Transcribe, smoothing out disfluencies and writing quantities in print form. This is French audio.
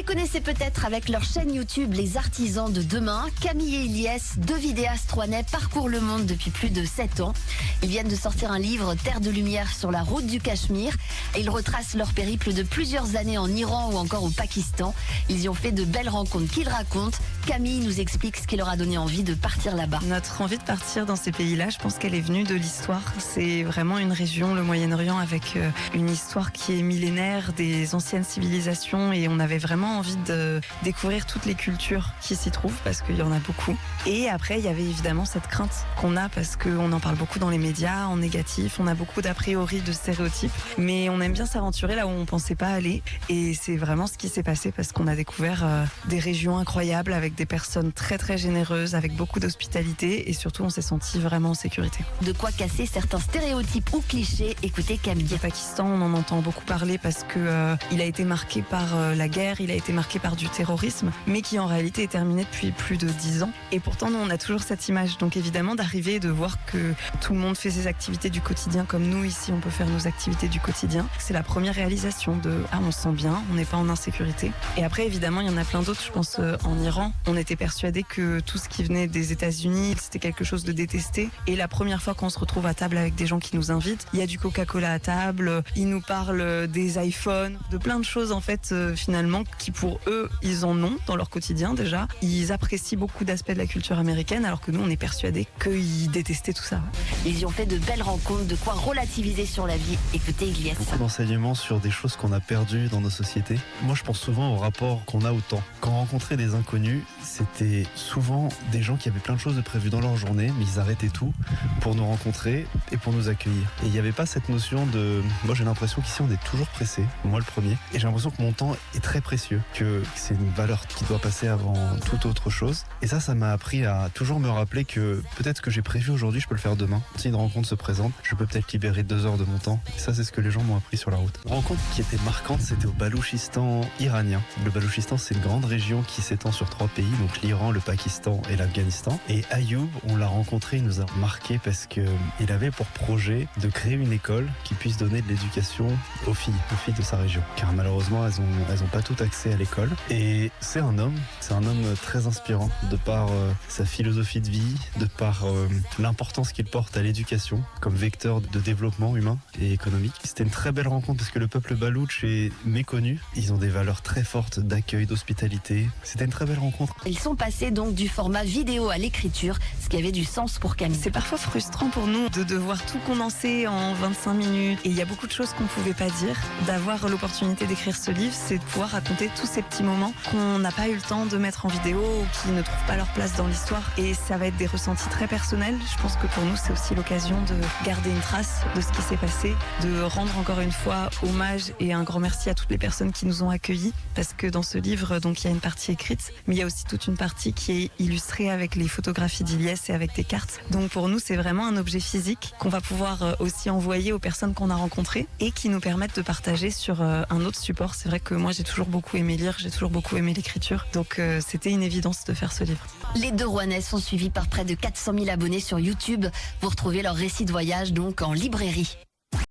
les connaissez peut-être avec leur chaîne YouTube Les Artisans de Demain. Camille et Ilyes, deux vidéastes rouennais, parcourent le monde depuis plus de 7 ans. Ils viennent de sortir un livre, Terre de lumière sur la route du Cachemire. Et ils retracent leur périple de plusieurs années en Iran ou encore au Pakistan. Ils y ont fait de belles rencontres qu'ils racontent. Camille nous explique ce qui leur a donné envie de partir là-bas. Notre envie de partir dans ces pays-là, je pense qu'elle est venue de l'histoire. C'est vraiment une région, le Moyen-Orient, avec une histoire qui est millénaire, des anciennes civilisations, et on avait vraiment envie de découvrir toutes les cultures qui s'y trouvent, parce qu'il y en a beaucoup. Et après, il y avait évidemment cette crainte qu'on a, parce qu'on en parle beaucoup dans les médias, en négatif, on a beaucoup d'a priori, de stéréotypes, mais on aime bien s'aventurer là où on pensait pas aller, et c'est vraiment ce qui s'est passé, parce qu'on a découvert des régions incroyables, avec des personnes très très généreuses, avec beaucoup d'hospitalité, et surtout on s'est senti vraiment en sécurité. De quoi casser certains stéréotypes ou clichés, écoutez Camille. Le Pakistan, on en entend beaucoup parler parce que il a été marqué par la guerre, il a été marqué par du terrorisme, mais qui en réalité est terminé depuis plus de 10 ans. Et pourtant, nous, on a toujours cette image. Donc évidemment, d'arriver et de voir que tout le monde fait ses activités du quotidien comme nous, ici, on peut faire nos activités du quotidien. C'est la première réalisation de « Ah, on se sent bien, on n'est pas en insécurité ». Et après, évidemment, il y en a plein d'autres. Je pense en Iran, on était persuadés que tout ce qui venait des États-Unis, c'était quelque chose de détesté. Et la première fois qu'on se retrouve à table avec des gens qui nous invitent, il y a du Coca-Cola à table, ils nous parlent des iPhones, de plein de choses en fait finalement qui pour eux, ils en ont dans leur quotidien déjà. Ils apprécient beaucoup d'aspects de la culture américaine, alors que nous, on est persuadés qu'ils détestaient tout ça. Ils y ont fait de belles rencontres, de quoi relativiser sur la vie. Écoutez Ilyes. Beaucoup d'enseignements sur des choses qu'on a perdues dans nos sociétés. Moi, je pense souvent au rapport qu'on a au temps. Quand on rencontrait des inconnus, c'était souvent des gens qui avaient plein de choses de prévues dans leur journée, mais ils arrêtaient tout pour nous rencontrer et pour nous accueillir. Et il n'y avait pas cette notion de... Moi, j'ai l'impression qu'ici, on est toujours pressé, moi le premier, et j'ai l'impression que mon temps est très précieux, que c'est une valeur qui doit passer avant toute autre chose. Et ça m'a appris à toujours me rappeler que peut-être ce que j'ai prévu aujourd'hui, je peux le faire demain. Si une rencontre se présente, je peux peut-être libérer 2 heures de mon temps. Et ça, c'est ce que les gens m'ont appris sur la route. Une rencontre qui était marquante, c'était au Baloutchistan iranien. Le Baloutchistan, c'est une grande région qui s'étend sur 3 pays, donc l'Iran, le Pakistan et l'Afghanistan. Et Ayoub, on l'a rencontré, il nous a marqué parce qu'il avait pour projet de créer une école qui puisse donner de l'éducation aux filles de sa région. Car malheureusement, elles ont pas tout accès à l'école. Et c'est un homme très inspirant de par sa philosophie de vie, de par l'importance qu'il porte à l'éducation comme vecteur de développement humain et économique. C'était une très belle rencontre parce que le peuple baloutche est méconnu. Ils ont des valeurs très fortes d'accueil, d'hospitalité. C'était une très belle rencontre. Ils sont passés donc du format vidéo à l'écriture, ce qui avait du sens pour Camille. C'est parfois frustrant pour nous de devoir tout condenser en 25 minutes. Et il y a beaucoup de choses qu'on ne pouvait pas dire. D'avoir l'opportunité d'écrire ce livre, c'est de pouvoir raconter tous ces petits moments qu'on n'a pas eu le temps de mettre en vidéo ou qui ne trouvent pas leur place dans l'histoire. Et ça va être des ressentis très personnels. Je pense que pour nous, c'est aussi l'occasion de garder une trace de ce qui s'est passé, de rendre encore une fois hommage et un grand merci à toutes les personnes qui nous ont accueillis. Parce que dans ce livre, donc, il y a une partie écrite, mais il y a aussi toute une partie qui est illustrée avec les photographies d'Ilyes et avec des cartes. Donc pour nous, c'est vraiment un objet physique qu'on va pouvoir aussi envoyer aux personnes qu'on a rencontrées et qui nous permettent de partager sur un autre support. C'est vrai que moi, j'ai toujours beaucoup aimé lire, j'ai toujours beaucoup aimé l'écriture. Donc c'était une évidence de faire ce livre. Les deux Rouennais sont suivis par près de 400 000 abonnés sur YouTube. Vous retrouvez leur récit de voyage donc en librairie.